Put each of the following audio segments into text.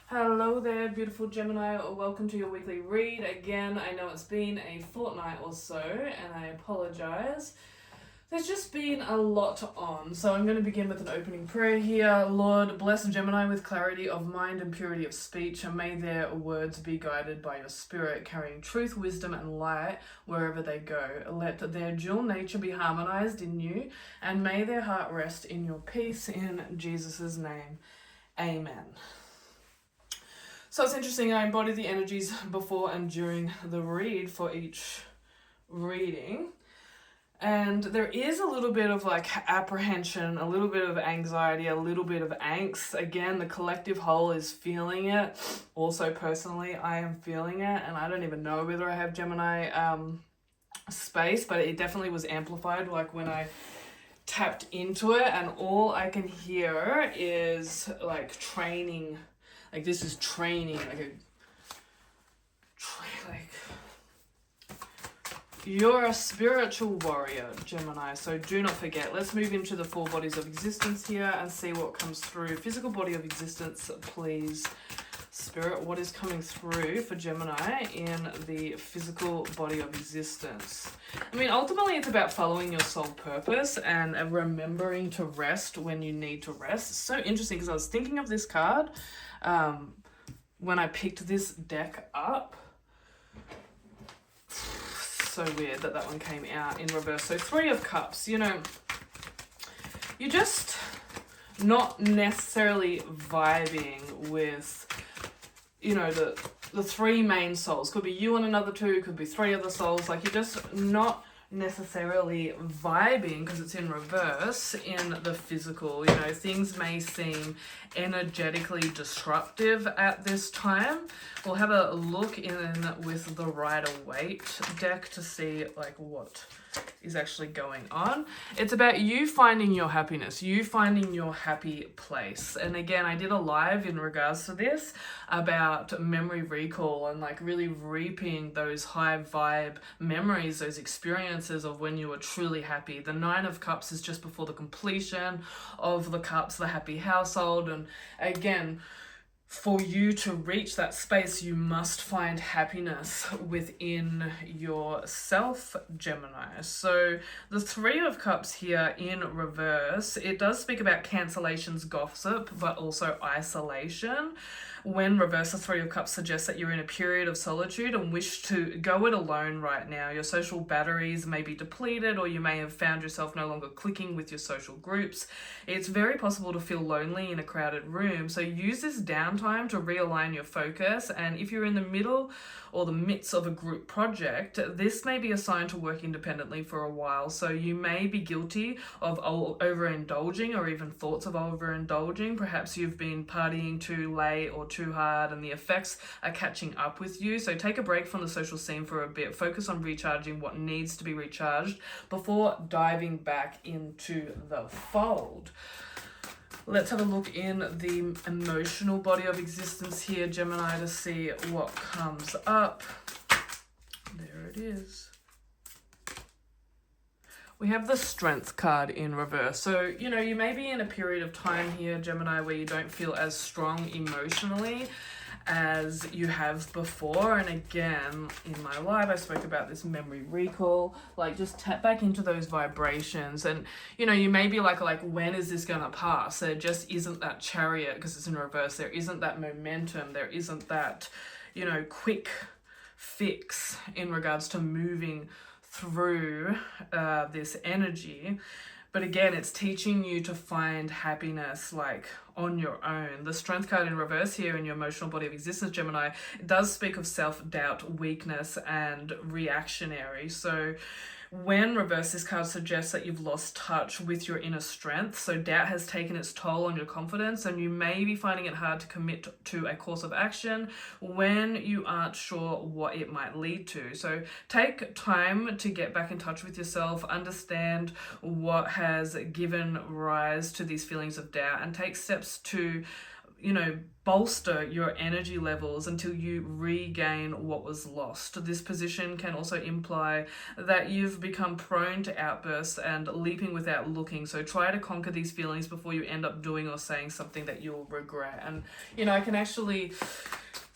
Hello there, beautiful Gemini. Welcome to your weekly read. Again, I know it's been a fortnight or so, and I apologize. There's just been a lot on, so I'm going to begin with an opening prayer here. Lord, bless Gemini with clarity of mind and purity of speech, and may their words be guided by your spirit, carrying truth, wisdom, and light wherever they go. Let their dual nature be harmonized in you, and may their heart rest in your peace. In Jesus' name, amen. So it's interesting, I embody the energies before and during the read for each reading. And there is a little bit of like apprehension, a little bit of anxiety, a little bit of angst. Again, the collective whole is feeling it. Also, personally, I am feeling it, and I don't even know whether I have Gemini space, but it definitely was amplified like when I tapped into it, and all I can hear is like training. Like this is training, you're a spiritual warrior, Gemini. So do not forget. Let's move into the 4 bodies of existence here and see what comes through. Physical body of existence, please. Spirit, what is coming through for Gemini in the physical body of existence? I mean, ultimately, it's about following your soul purpose and remembering to rest when you need to rest. It's so interesting because I was thinking of this card when I picked this deck up. So weird that one came out in reverse. So 3 of Cups, you just not necessarily vibing with, the 3 main souls. Could be you and another 2, could be 3 other souls. Like, you're just not necessarily vibing because it's in reverse in the physical. Things may seem energetically disruptive at this time. We'll have a look in with the Rider-Waite deck to see like what is actually going on. It's about you finding your happiness, you finding your happy place. And again, I did a live in regards to this about memory recall and like really reaping those high vibe memories, those experiences of when you were truly happy. The 9 of Cups is just before the completion of the cups, the happy household. And again, for you to reach that space, you must find happiness within yourself, Gemini. So the 3 of Cups here in reverse, it does speak about cancellations, gossip, but also isolation. When reverse, the 3 of Cups suggests that you're in a period of solitude and wish to go it alone right now. Your social batteries may be depleted, or you may have found yourself no longer clicking with your social groups. It's very possible to feel lonely in a crowded room, so use this downtime to realign your focus. And if you're in the middle or the midst of a group project, this may be a sign to work independently for a while. So you may be guilty of overindulging, or even thoughts of overindulging. Perhaps you've been partying too late or too hard, and the effects are catching up with you. So take a break from the social scene for a bit. Focus on recharging what needs to be recharged before diving back into the fold. Let's have a look in the emotional body of existence here, Gemini, to see what comes up. There it is. We have the Strength card in reverse. So, you may be in a period of time here, Gemini, where you don't feel as strong emotionally as you have before. And again, in my live, I spoke about this memory recall. Like, just tap back into those vibrations. And, you may be like, when is this going to pass? There just isn't that chariot because it's in reverse. There isn't that momentum. There isn't that, quick fix in regards to moving through this energy. But again, it's teaching you to find happiness like on your own. The Strength card in reverse here in your emotional body of existence, Gemini, it does speak of self-doubt, weakness, and reactionary. So when reverse, this card suggests that you've lost touch with your inner strength. So doubt has taken its toll on your confidence, and you may be finding it hard to commit to a course of action when you aren't sure what it might lead to. So take time to get back in touch with yourself, understand what has given rise to these feelings of doubt, and take steps to bolster your energy levels until you regain what was lost. This position can also imply that you've become prone to outbursts and leaping without looking. So try to conquer these feelings before you end up doing or saying something that you'll regret. And, I can actually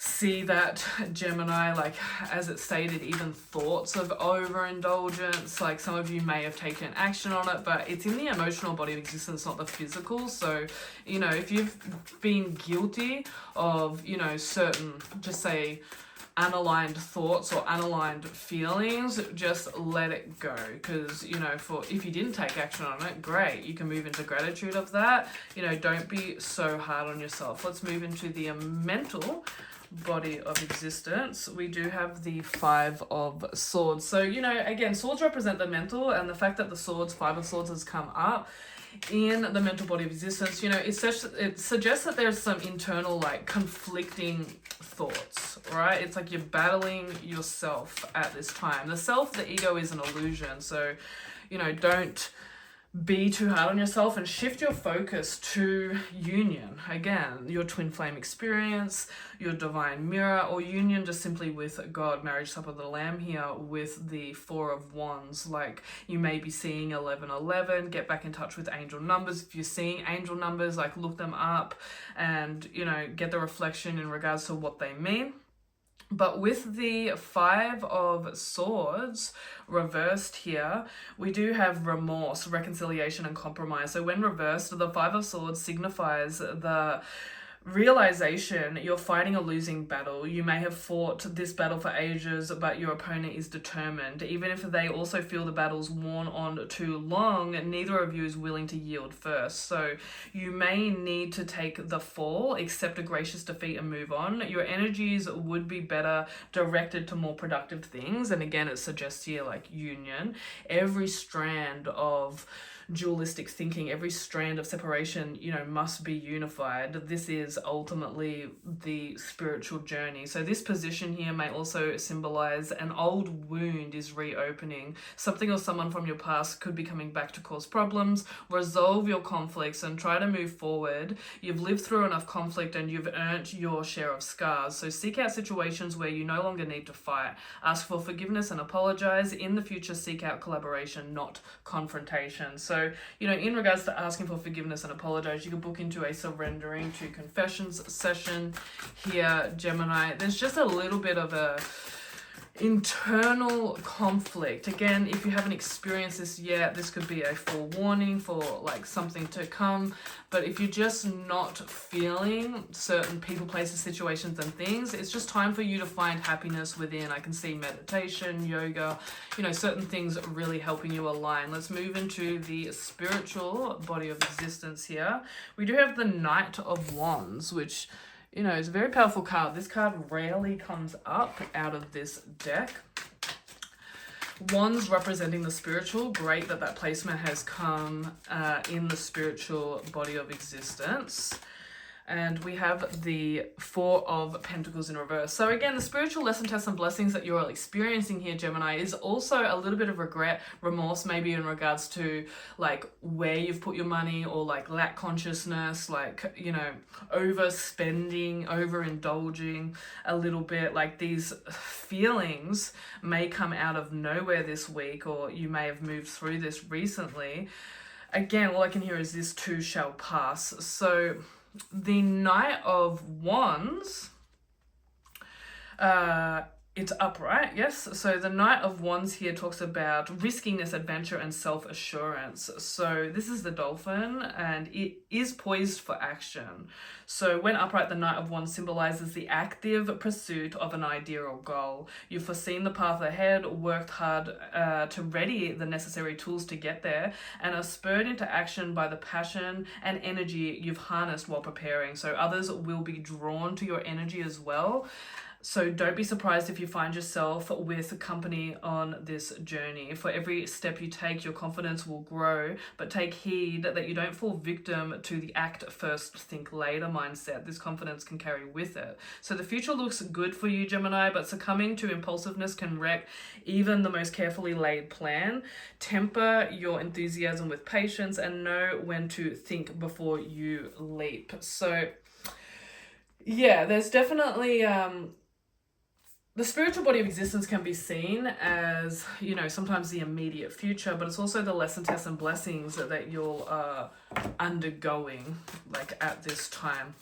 see that, Gemini, like as it stated, even thoughts of overindulgence, like some of you may have taken action on it, but it's in the emotional body of existence, not the physical. So, if you've been guilty of, certain, just say, unaligned thoughts or unaligned feelings, just let it go. Because, if you didn't take action on it, great, you can move into gratitude of that. Don't be so hard on yourself. Let's move into the mental body of existence. We do have the 5 of Swords. So, again, swords represent the mental, and the fact that the 5 of Swords has come up in the mental body of existence, it suggests that there's some internal, like, conflicting thoughts, right? It's like you're battling yourself at this time. The ego is an illusion. So, don't be too hard on yourself and shift your focus to union. Again, your twin flame experience, your divine mirror, or union just simply with God. Marriage supper of the Lamb here with the 4 of Wands. Like, you may be seeing 1111. Get back in touch with angel numbers. If you're seeing angel numbers, like, look them up and, get the reflection in regards to what they mean. But with the 5 of Swords reversed here, we do have remorse, reconciliation, and compromise. So when reversed, the 5 of Swords signifies the realization you're fighting a losing battle. You may have fought this battle for ages, but your opponent is determined. Even if they also feel the battle's worn on too long, neither of you is willing to yield first. So you may need to take the fall, accept a gracious defeat, and move on. Your energies would be better directed to more productive things. And again, it suggests here, like, union. Every strand of dualistic thinking, every strand of separation, must be unified. This is ultimately the spiritual journey. So this position here may also symbolize an old wound is reopening. Something or someone from your past could be coming back to cause problems. Resolve your conflicts and try to move forward. You've lived through enough conflict and you've earned your share of scars. So seek out situations where you no longer need to fight. Ask for forgiveness and apologize. In the future, seek out collaboration, not confrontation. So, in regards to asking for forgiveness and apologize, you can book into a surrendering to confessions session here, Gemini. There's just a little bit of a internal conflict. Again, if you haven't experienced this yet, this could be a forewarning for, like, something to come. But if you're just not feeling certain people, places, situations, and things, it's just time for you to find happiness within. I can see meditation, yoga, certain things really helping you align. Let's move into the spiritual body of existence here. We do have the Knight of Wands, which, it's a very powerful card. This card rarely comes up out of this deck. Wands representing the spiritual. Great that placement has come in the spiritual body of existence. And we have the 4 of Pentacles in reverse. So again, the spiritual lesson, tests, and blessings that you're experiencing here, Gemini, is also a little bit of regret, remorse, maybe in regards to, like, where you've put your money, or, like, lack consciousness, like, overspending, overindulging a little bit. Like, these feelings may come out of nowhere this week, or you may have moved through this recently. Again, all I can hear is this too shall pass. So the Knight of Wands, it's upright, yes. So the Knight of Wands here talks about riskiness, adventure, and self-assurance. So this is the dolphin, and it is poised for action. So when upright, the Knight of Wands symbolizes the active pursuit of an idea or goal. You've foreseen the path ahead, worked hard to ready the necessary tools to get there, and are spurred into action by the passion and energy you've harnessed while preparing. So others will be drawn to your energy as well. So don't be surprised if you find yourself with company on this journey. For every step you take, your confidence will grow, but take heed that you don't fall victim to the act first, think later mindset this confidence can carry with it. So the future looks good for you, Gemini, but succumbing to impulsiveness can wreck even the most carefully laid plan. Temper your enthusiasm with patience and know when to think before you leap. So Yeah, there's definitely the spiritual body of existence can be seen as, you know, sometimes the immediate future, but it's also the lesson, tests, and blessings that you're undergoing, like at this time.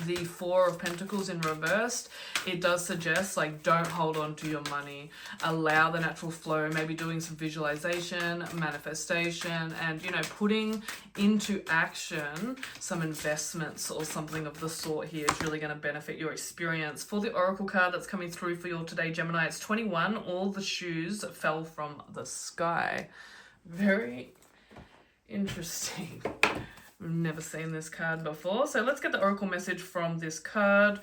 The Four of Pentacles in reversed, it does suggest like don't hold on to your money, allow the natural flow, maybe doing some visualization, manifestation, and, you know, putting into action some investments or something of the sort here is really going to benefit your experience. For the oracle card that's coming through for you today, Gemini, it's 21. All the shoes fell from the sky. Very interesting. I've never seen this card before. So let's get the oracle message from this card.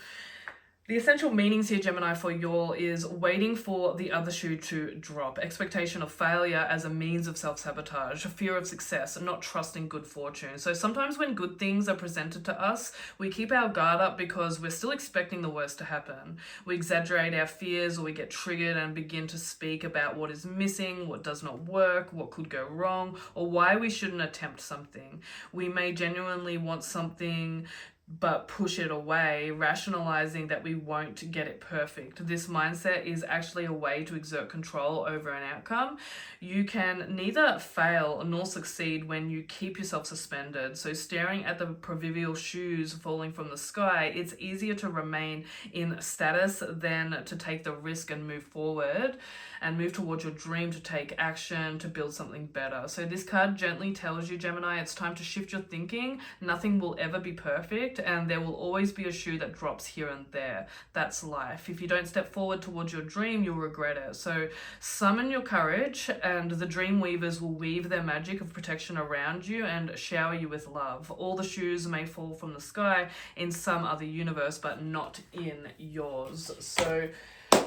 The essential meanings here, Gemini, for y'all is waiting for the other shoe to drop. Expectation of failure as a means of self-sabotage. Fear of success, not trusting good fortune. So sometimes when good things are presented to us, we keep our guard up because we're still expecting the worst to happen. We exaggerate our fears, or we get triggered and begin to speak about what is missing, what does not work, what could go wrong, or why we shouldn't attempt something. We may genuinely want something but push it away, rationalizing that we won't get it perfect. This mindset is actually a way to exert control over an outcome. You can neither fail nor succeed when you keep yourself suspended. So staring at the proverbial shoes falling from the sky, it's easier to remain in status than to take the risk and move forward and move towards your dream, to take action, to build something better. So this card gently tells you, Gemini, it's time to shift your thinking. Nothing will ever be perfect, and there will always be a shoe that drops here and there. That's life. If you don't step forward towards your dream, you'll regret it. So summon your courage, and the dream weavers will weave their magic of protection around you and shower you with love. All the shoes may fall from the sky in some other universe, but not in yours. So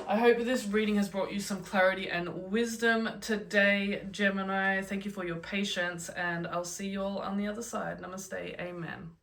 I hope this reading has brought you some clarity and wisdom today, Gemini. Thank you for your patience, and I'll see you all on the other side. Namaste. Amen.